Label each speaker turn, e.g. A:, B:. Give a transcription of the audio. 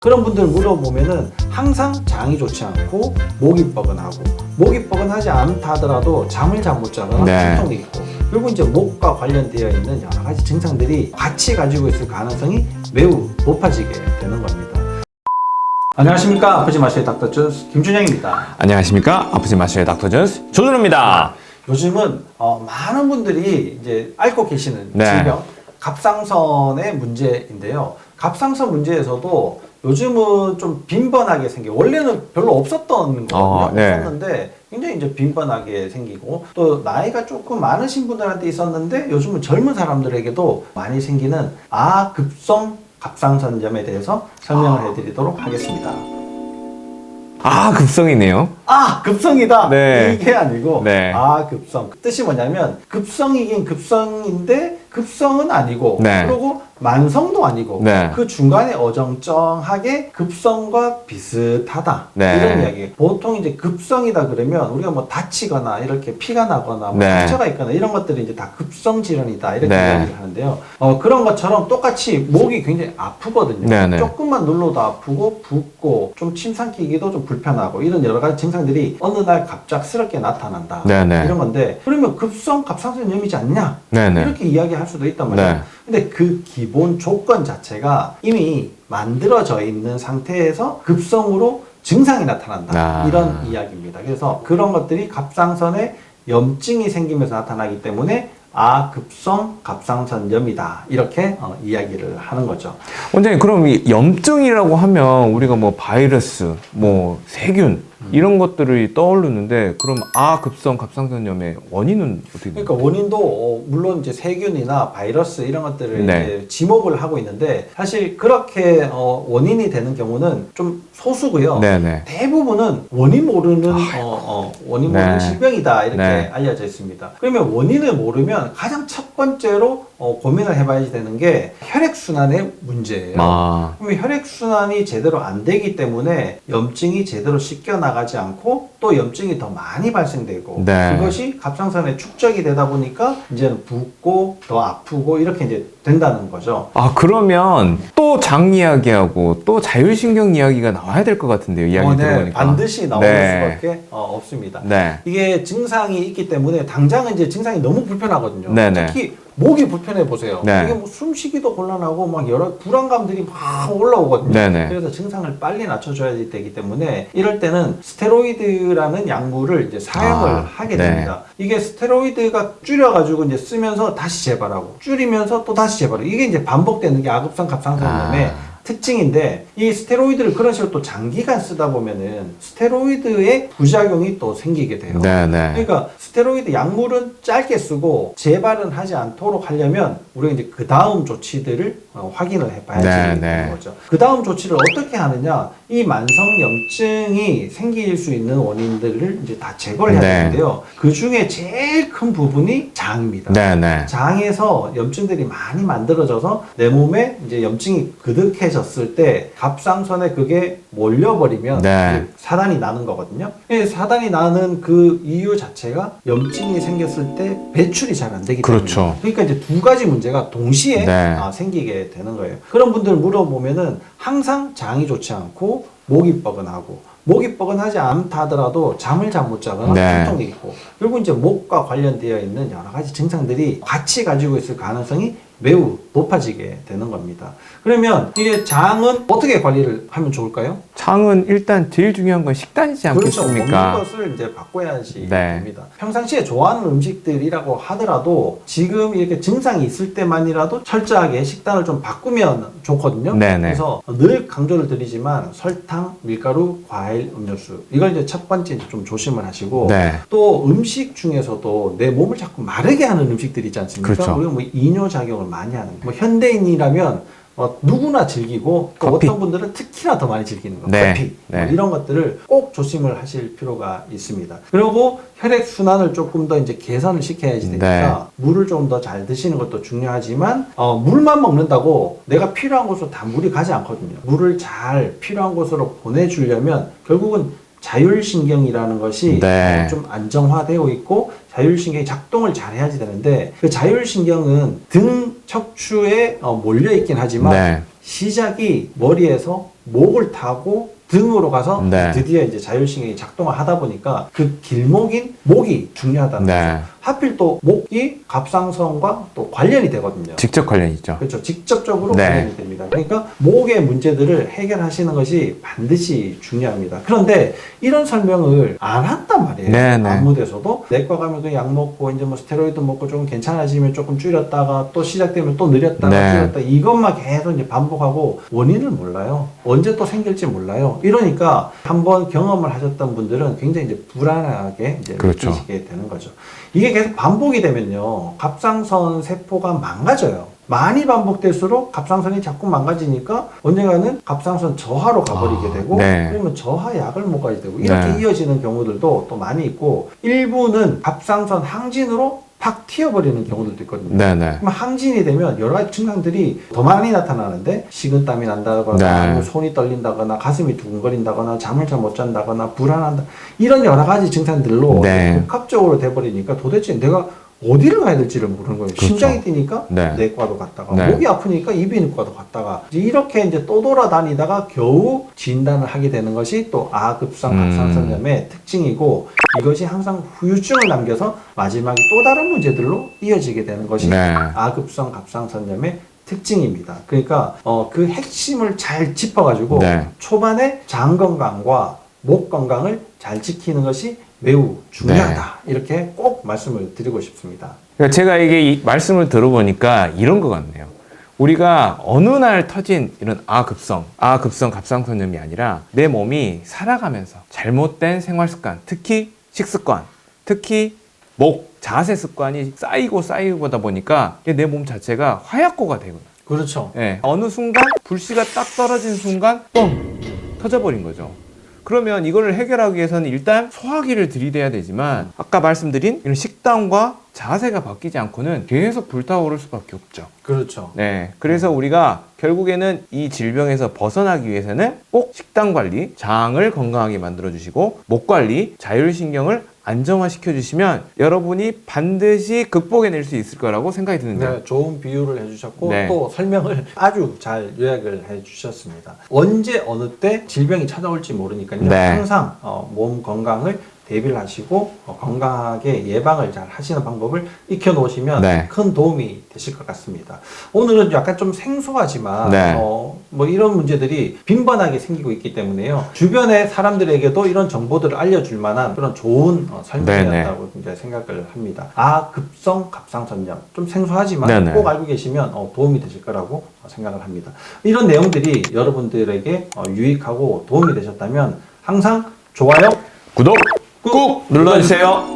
A: 그런 분들 물어보면은 항상 장이 좋지 않고 목이 뻐근하고, 목이 뻐근하지 않다 하더라도 잠을 잘 못 자거나
B: 네.
A: 통증이 있고, 그리고 이제 목과 관련되어 있는 여러 가지 증상들이 같이 가지고 있을 가능성이 매우 높아지게 되는 겁니다. 안녕하십니까, 아프지 마세요 닥터 존스 김준영입니다.
B: 안녕하십니까, 아프지 마세요 닥터 존스 조준호입니다.
A: 요즘은 많은 분들이 이제 앓고 계시는
B: 네.
A: 질병, 갑상선의 문제인데요. 갑상선 문제에서도 요즘은 좀 빈번하게 생겨. 원래는 별로 없었던 거거든요.
B: 네.
A: 없었는데 굉장히 이제 빈번하게 생기고, 또 나이가 조금 많으신 분들한테 있었는데 요즘은 젊은 사람들에게도 많이 생기는 아급성 갑상선염에 대해서 설명을 해드리도록 하겠습니다.
B: 급성이네요.
A: 급성이다.
B: 네.
A: 이게 아니고
B: 네.
A: 급성. 뜻이 뭐냐면 급성이긴 급성인데 급성은 아니고,
B: 네.
A: 그리고 만성도 아니고,
B: 네.
A: 그 중간에 어정쩡하게 급성과 비슷하다.
B: 네.
A: 이런 이야기. 보통 이제 급성이다 그러면 우리가 뭐 다치거나 이렇게 피가 나거나 뭐
B: 네.
A: 상처가 있거나 이런 것들이 이제 다 급성 질환이다 이렇게
B: 네.
A: 이야기를 하는데요. 그런 것처럼 똑같이 목이 굉장히 아프거든요.
B: 네, 네.
A: 조금만 눌러도 아프고 붓고 좀 침 삼키기도 좀 불편하고, 이런 여러 가지 증상들이 어느 날 갑작스럽게 나타난다.
B: 네, 네.
A: 이런 건데, 그러면 급성 갑상선염이지 않냐?
B: 네, 네.
A: 이렇게 이야기할 수도 있단 말이에요.
B: 네.
A: 근데 그 기본 조건 자체가 이미 만들어져 있는 상태에서 급성으로 증상이 나타난다. 이런 이야기입니다. 그래서 그런 것들이 갑상선에 염증이 생기면서 나타나기 때문에 아급성 갑상선염이다. 이렇게 이야기를 하는 거죠.
B: 원장님, 그럼 이 염증이라고 하면 우리가 뭐 바이러스, 뭐 세균 이런 것들이 떠오르는데, 그럼 아급성 갑상선염의 원인은 어떻게 됩니까?
A: 그러니까 원인도 물론 이제 세균이나 바이러스 이런 것들을
B: 네.
A: 이제 지목을 하고 있는데, 사실 그렇게 원인이 되는 경우는 좀 소수고요.
B: 네네.
A: 대부분은 원인 모르는 원인 모르는
B: 네.
A: 질병이다 이렇게
B: 네.
A: 알려져 있습니다. 그러면 원인을 모르면 가장 첫 번째로 고민을 해봐야 되는 게 혈액순환의 문제예요. 그러면 혈액순환이 제대로 안 되기 때문에 염증이 제대로 씻겨나가지 않고 또 염증이 더 많이 발생되고,
B: 네.
A: 그것이 갑상선에 축적이 되다 보니까 이제는 붓고 더 아프고 이렇게 이제 된다는 거죠.
B: 그러면 또 장 이야기하고 또 자율신경 이야기가 나와야 될 것 같은데요, 이야기 들어보니까.
A: 반드시 나오는
B: 네.
A: 수밖에 없습니다.
B: 네.
A: 이게 증상이 있기 때문에 당장은 이제 증상이 너무 불편하거든요.
B: 네네.
A: 특히 목이 불편해 보세요.
B: 네.
A: 이게 뭐 숨쉬기도 곤란하고 막 여러 불안감들이 막 올라오거든요.
B: 네네.
A: 그래서 증상을 빨리 낮춰줘야 되기 때문에 이럴 때는 스테로이드라는 약물을 이제 사용을 하게
B: 네.
A: 됩니다. 이게 스테로이드가 줄여가지고 이제 쓰면서 다시 재발하고, 줄이면서 또 다시 재발하고, 이게 이제 반복되는 게 아급성 갑상선염의 특징인데, 이 스테로이드를 그런 식으로 또 장기간 쓰다 보면은 스테로이드의 부작용이 또 생기게 돼요.
B: 네네.
A: 그러니까 스테로이드 약물은 짧게 쓰고 재발은 하지 않도록 하려면 우리가 이제 그 다음 조치들을 확인을 해봐야지 되는 거죠. 그 다음 조치를 어떻게 하느냐? 이 만성 염증이 생길 수 있는 원인들을 이제 다 제거를 해야 되는데요. 그 중에 제일 큰 부분이 장입니다.
B: 네네.
A: 장에서 염증들이 많이 만들어져서 내 몸에 이제 염증이 그득해졌을 때 갑상선에 그게 몰려버리면
B: 네.
A: 사단이 나는 거거든요. 사단이 나는 그 이유 자체가 염증이 생겼을 때 배출이 잘 안 되기 때문에.
B: 그렇죠.
A: 그러니까 이제 두 가지 문제가 동시에 생기게 되는 거예요. 그런 분들 물어보면은 항상 장이 좋지 않고 목이 뻐근하고, 목이 뻐근하지 않다 하더라도 잠을 잘 못 자거나 통증이 있고, 그리고 이제 목과 관련되어 있는 여러 가지 증상들이 같이 가지고 있을 가능성이 매우 높아지게 되는 겁니다. 그러면 이게 장은 어떻게 관리를 하면 좋을까요?
B: 장은 일단 제일 중요한 건 식단이지 않겠습니까?
A: 그렇죠. 먹는 것을 이제 바꿔야지 됩니다. 평상시에 좋아하는 음식들이라고 하더라도 지금 이렇게 증상이 있을 때만이라도 철저하게 식단을 좀 바꾸면 좋거든요.
B: 네네.
A: 그래서 늘 강조를 드리지만 설탕, 밀가루, 과일, 음료수, 이걸 이제 첫 번째 좀 조심을 하시고, 또 음식 중에서도 내 몸을 자꾸 마르게 하는 음식들이 있지 않습니까?
B: 그렇죠.
A: 우리가 뭐 이뇨작용을 많이 하는 거. 뭐 현대인이라면 누구나 즐기고, 또
B: 커피.
A: 어떤 분들은 특히나 더 많이 즐기는 거, 커피, 뭐 이런 것들을 꼭 조심을 하실 필요가 있습니다. 그리고 혈액 순환을 조금 더 이제 개선을 시켜야지 되니까 물을 좀 더 잘 드시는 것도 중요하지만, 물만 먹는다고 내가 필요한 곳으로 다 물이 가지 않거든요. 물을 잘 필요한 곳으로 보내주려면 결국은 자율신경이라는 것이 좀 안정화되어 있고 자율신경이 작동을 잘 해야지 되는데, 그 자율신경은 등 척추에 몰려 있긴 하지만 시작이 머리에서 목을 타고 등으로 가서
B: 네.
A: 드디어 이제 자율신경이 작동을 하다 보니까 그 길목인 목이 중요하다는
B: 네.
A: 거죠. 하필 또 목이 갑상선과 또 관련이 되거든요.
B: 직접 관련이 있죠.
A: 그렇죠. 직접적으로
B: 네.
A: 관련이 됩니다. 그러니까 목의 문제들을 해결하시는 것이 반드시 중요합니다. 그런데 이런 설명을 안 한단 말이에요.
B: 네, 네.
A: 아무 데서도 내과 가면 그 약 먹고 이제 뭐 스테로이드 먹고 좀 괜찮아지면 조금 줄였다가 또 시작되면 또 늘렸다가
B: 네.
A: 줄였다 이것만 계속 이제 반복하고 원인을 몰라요. 언제 또 생길지 몰라요. 이러니까 한번 경험을 하셨던 분들은 굉장히 이제 불안하게 이제
B: 그렇죠.
A: 느끼시게 되는 거죠. 이게 계속 반복이 되면요, 갑상선 세포가 망가져요. 많이 반복될수록 갑상선이 자꾸 망가지니까 언젠가는 갑상선 저하로 가버리게 되고,
B: 네.
A: 그러면 저하 약을 먹어야 되고, 이렇게
B: 네.
A: 이어지는 경우들도 또 많이 있고, 일부는 갑상선 항진으로 팍 튀어버리는 경우들도 있거든요.
B: 네네.
A: 그럼 항진이 되면 여러 가지 증상들이 더 많이 나타나는데, 식은땀이 난다거나,
B: 네.
A: 아니면 손이 떨린다거나, 가슴이 두근거린다거나, 잠을 잘 못 잔다거나, 불안한다, 이런 여러 가지 증상들로
B: 네.
A: 복합적으로 돼버리니까 도대체 내가 어디를 가야 될지를 모르는 거예요.
B: 그렇죠.
A: 심장이 뛰니까
B: 네.
A: 내과도 갔다가,
B: 네.
A: 목이 아프니까 이비인후과도 갔다가, 이제 이렇게 이제 또 돌아다니다가 겨우 진단을 하게 되는 것이 또 아급성 갑상선염의 특징이고, 이것이 항상 후유증을 남겨서 마지막에 또 다른 문제들로 이어지게 되는 것이
B: 네.
A: 아급성 갑상선염의 특징입니다. 그러니까 그 핵심을 잘 짚어가지고
B: 네.
A: 초반에 장 건강과 목 건강을 잘 지키는 것이 매우 중요하다. 이렇게 꼭 말씀을 드리고 싶습니다.
B: 그러니까 제가 이게 이 말씀을 들어보니까 이런 것 같네요. 우리가 어느 날 터진 이런 아급성 갑상선염이 아니라 내 몸이 살아가면서 잘못된 생활 습관, 특히 식습관, 특히 목, 자세 습관이 쌓이다 보니까 내 몸 자체가 화약고가 되거든요.
A: 그렇죠.
B: 예, 어느 순간 불씨가 딱 떨어진 순간 뻥 터져버린 거죠. 그러면 이거를 해결하기 위해서는 일단 소화기를 들이대야 되지만 아까 말씀드린 이런 식단과 자세가 바뀌지 않고는 계속 불타오를 수밖에 없죠.
A: 그렇죠.
B: 네, 그래서 우리가 결국에는 이 질병에서 벗어나기 위해서는 꼭 식단 관리, 장을 건강하게 만들어주시고 목 관리, 자율신경을 안정화시켜 주시면 여러분이 반드시 극복해낼 수 있을 거라고 생각이 드는데요.
A: 네, 좋은 비유를 해주셨고
B: 네.
A: 또 설명을 아주 잘 요약을 해주셨습니다. 언제 어느 때 질병이 찾아올지 모르니까요.
B: 네.
A: 항상 몸 건강을 대비를 하시고 건강하게 예방을 잘 하시는 방법을 익혀 놓으시면
B: 네.
A: 큰 도움이 되실 것 같습니다. 오늘은 약간 좀 생소하지만
B: 네.
A: 뭐 이런 문제들이 빈번하게 생기고 있기 때문에요. 주변의 사람들에게도 이런 정보들을 알려줄 만한 그런 좋은 설명이었다고 이제 생각을 합니다. 아급성 갑상선염, 좀 생소하지만
B: 네네.
A: 꼭 알고 계시면 도움이 되실 거라고 생각을 합니다. 이런 내용들이 여러분들에게 유익하고 도움이 되셨다면 항상 좋아요,
B: 구독 꾹 눌러주세요.